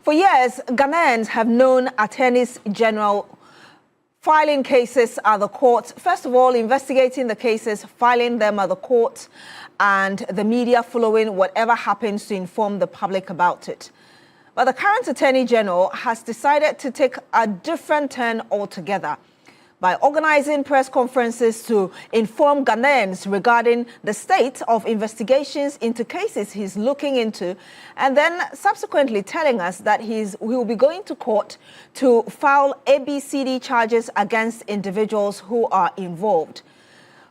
For years, Ghanaians have known attorneys general filing cases at the court. First of all, investigating the cases, filing them at the court, and the media following whatever happens to inform the public about it. But the current Attorney General has decided to take a different turn altogether by organizing press conferences to inform Ghanaians regarding the state of investigations into cases he's looking into, and then subsequently telling us that he will be going to court to file ABCD charges against individuals who are involved.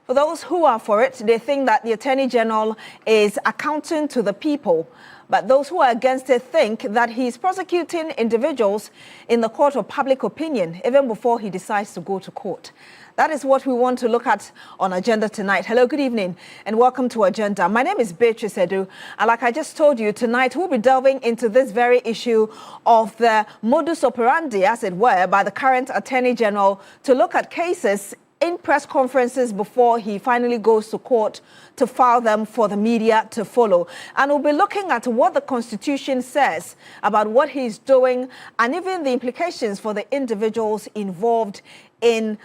For those who are for it, they think that the Attorney General is accounting to the people. But those who are against it think that he's prosecuting individuals in the court of public opinion, even before he decides to go to court. That is what we want to look at on Agenda tonight. Hello, good evening, and welcome to Agenda. My name is Beatrice Edu, and like I just told you, tonight we'll be delving into this very issue of the modus operandi, as it were, by the current Attorney General to look at cases in press conferences before he finally goes to court to file them for the media to follow. And we'll be looking at what the Constitution says about what he's doing and even the implications for the individuals involved in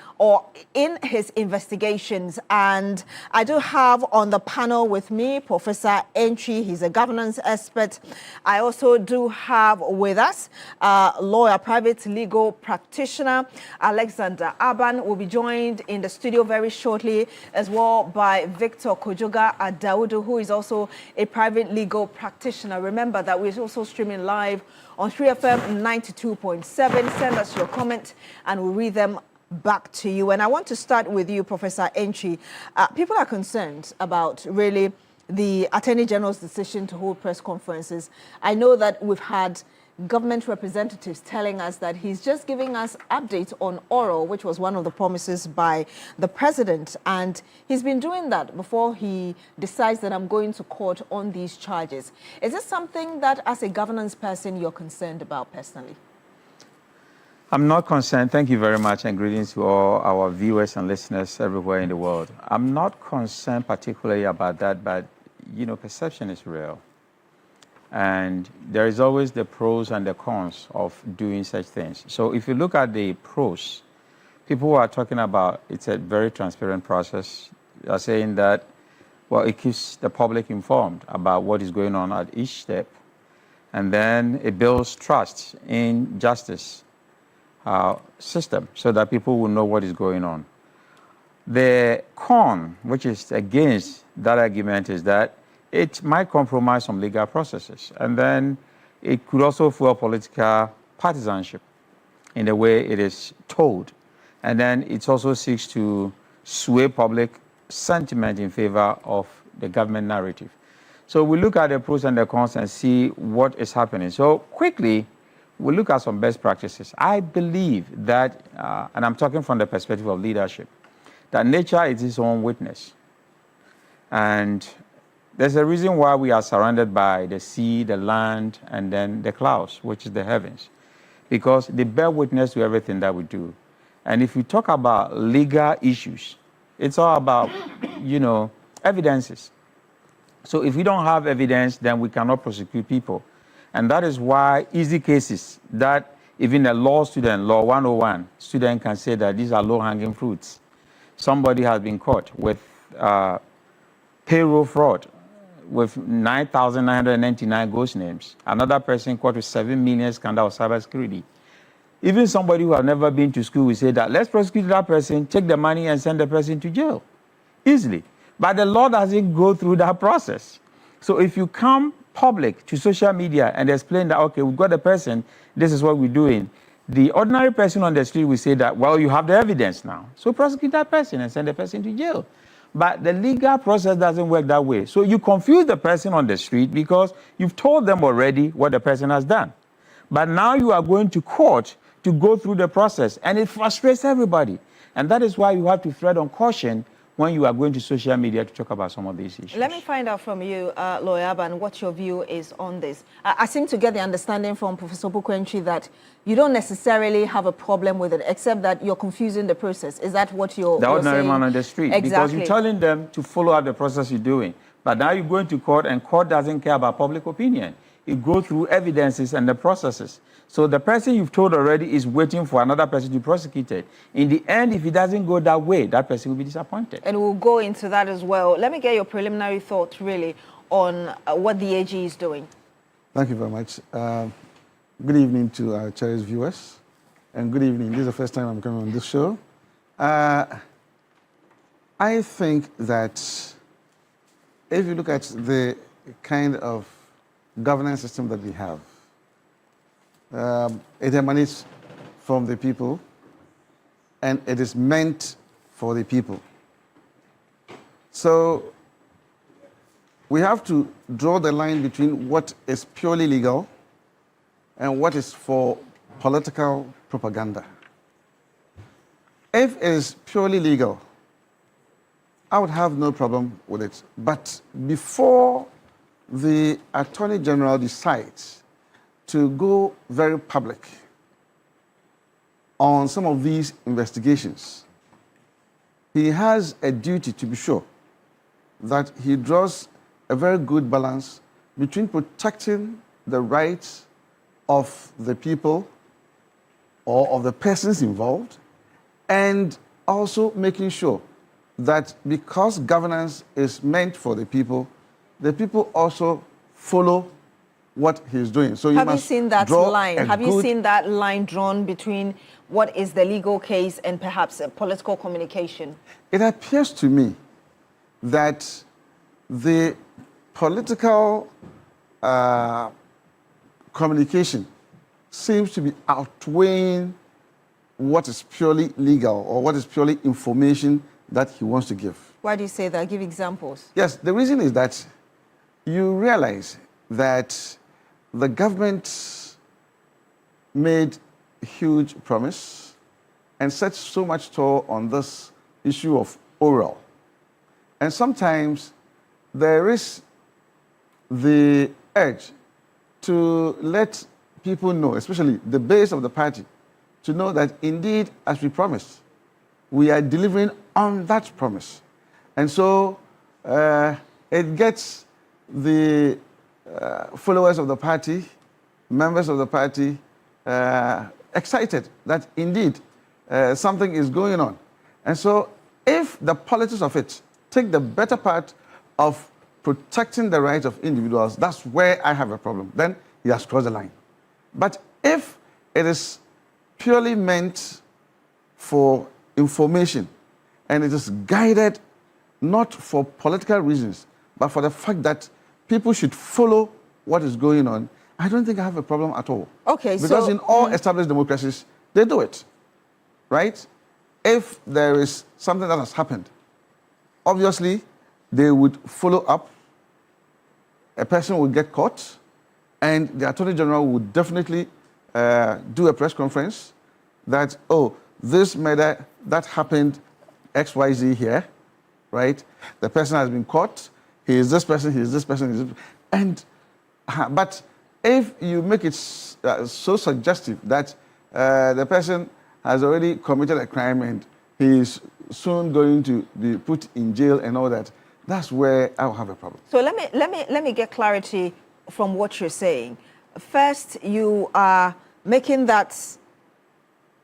his investigations. And I do have on the panel with me Professor Antwi. He's a governance expert. I also do have with us lawyer, private legal practitioner Alexander Aban. Will be joined in the studio very shortly as well by Victor Kojoga Adaudu, who is also a private legal practitioner. Remember that we're also streaming live on 3FM 92.7. Send us your comment and we'll read them back to you. And I want to start with you, Professor Antwi. People are concerned about really the Attorney General's decision to hold press conferences. I know that we've had government representatives telling us that he's just giving us updates on oral, which was one of the promises by the president. And he's been doing that before he decides that I'm going to court on these charges. Is this something that as a governance person you're concerned about personally? I'm not concerned. Thank you very much, and greetings to all our viewers and listeners everywhere in the world. I'm not concerned particularly about that, but, you know, perception is real. And there is always the pros and the cons of doing such things. So if you look at the pros, people who are talking about it's a very transparent process. They are saying that, well, it keeps the public informed about what is going on at each step. And then it builds trust in justice system so that people will know what is going on. The con, which is against that argument, is that it might compromise some legal processes. And then it could also fuel political partisanship in the way it is told. And then it also seeks to sway public sentiment in favor of the government narrative. So we look at the pros and the cons and see what is happening. So quickly, we look at some best practices. I believe that, and I'm talking from the perspective of leadership, that nature is its own witness. And there's a reason why we are surrounded by the sea, the land, and then the clouds, which is the heavens, because they bear witness to everything that we do. And if we talk about legal issues, it's all about, you know, evidences. So if we don't have evidence, then we cannot prosecute people. And that is why easy cases that even a law student, Law 101 student can say that these are low-hanging fruits. Somebody has been caught with payroll fraud with 9,999 ghost names. Another person caught with 7 million scandal of cybersecurity. Even somebody who has never been to school will say that, let's prosecute that person, take the money and send the person to jail. Easily. But the law doesn't go through that process. So if you come public to social media and explain that, okay, we've got a person, this is what we're doing, the ordinary person on the street will say that, well, you have the evidence now, so prosecute that person and send the person to jail. But the legal process doesn't work that way. So you confuse the person on the street because you've told them already what the person has done. But now you are going to court to go through the process, and it frustrates everybody. And that is why you have to tread on caution when you are going to social media to talk about some of these issues. Let me find out from you, Lawyer Aban, what your view is on this. I seem to get the understanding from Professor Opoku Antwi that you don't necessarily have a problem with it, except that you're confusing the process. Is that what you're saying? The ordinary man on the street. Exactly. Because you're telling them to follow up the process you're doing. But now you're going to court, and court doesn't care about public opinion. go through evidences and the processes. So the person you've told already is waiting for another person to be prosecuted. In the end, if it doesn't go that way, that person will be disappointed. And we'll go into that as well. Let me get your preliminary thoughts, really, on what the AG is doing. Thank you very much. Good evening to our cherished viewers, and good evening. This is the first time I'm coming on this show. I think that if you look at the kind of governance system that we have, it emanates from the people, and it is meant for the people. So we have to draw the line between what is purely legal and what is for political propaganda. If it is purely legal, I would have no problem with it. But before the Attorney General decides to go very public on some of these investigations, he has a duty to be sure that he draws a very good balance between protecting the rights of the people or of the persons involved, and also making sure that because governance is meant for the people also follow what he's doing. So have you seen that line? Have you seen that line drawn between what is the legal case and perhaps a political communication? It appears to me that the political communication seems to be outweighing what is purely legal or what is purely information that he wants to give. Why do you say that? Give examples. Yes, the reason is that you realize that the government made a huge promise and set so much store on this issue of oral. And sometimes there is the urge to let people know, especially the base of the party, to know that indeed, as we promised, we are delivering on that promise. And so it gets the followers of the party, members of the party, excited that indeed something is going on. And so if the politics of it take the better part of protecting the rights of individuals, that's where I have a problem. Then he has crossed the line. But if it is purely meant for information and it is guided not for political reasons, but for the fact that people should follow what is going on, I don't think I have a problem at all. Okay, because in all established democracies, they do it, right? If there is something that has happened, obviously, they would follow up, a person would get caught, and the Attorney General would definitely do a press conference that, oh, this murder that happened XYZ here, right? The person has been caught, he is this person, he is this person, he is this, and but if you make it so suggestive that the person has already committed a crime and he is soon going to be put in jail and all that, that's where I'll have a problem. So let me get clarity from what you're saying. First, you are making that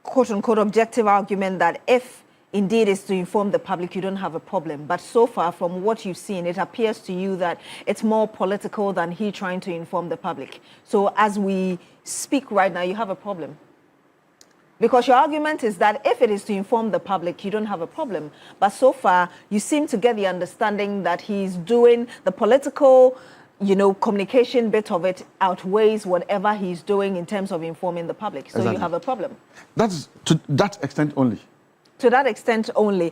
quote-unquote objective argument that if indeed is to inform the public, you don't have a problem. But so far, from what you've seen, it appears to you that it's more political than he trying to inform the public. So as we speak right now, you have a problem. Because your argument is that if it is to inform the public, you don't have a problem. But so far, you seem to get the understanding that he's doing the political, communication bit of it outweighs whatever he's doing in terms of informing the public. So exactly. You have a problem. That's to that extent only. To that extent only.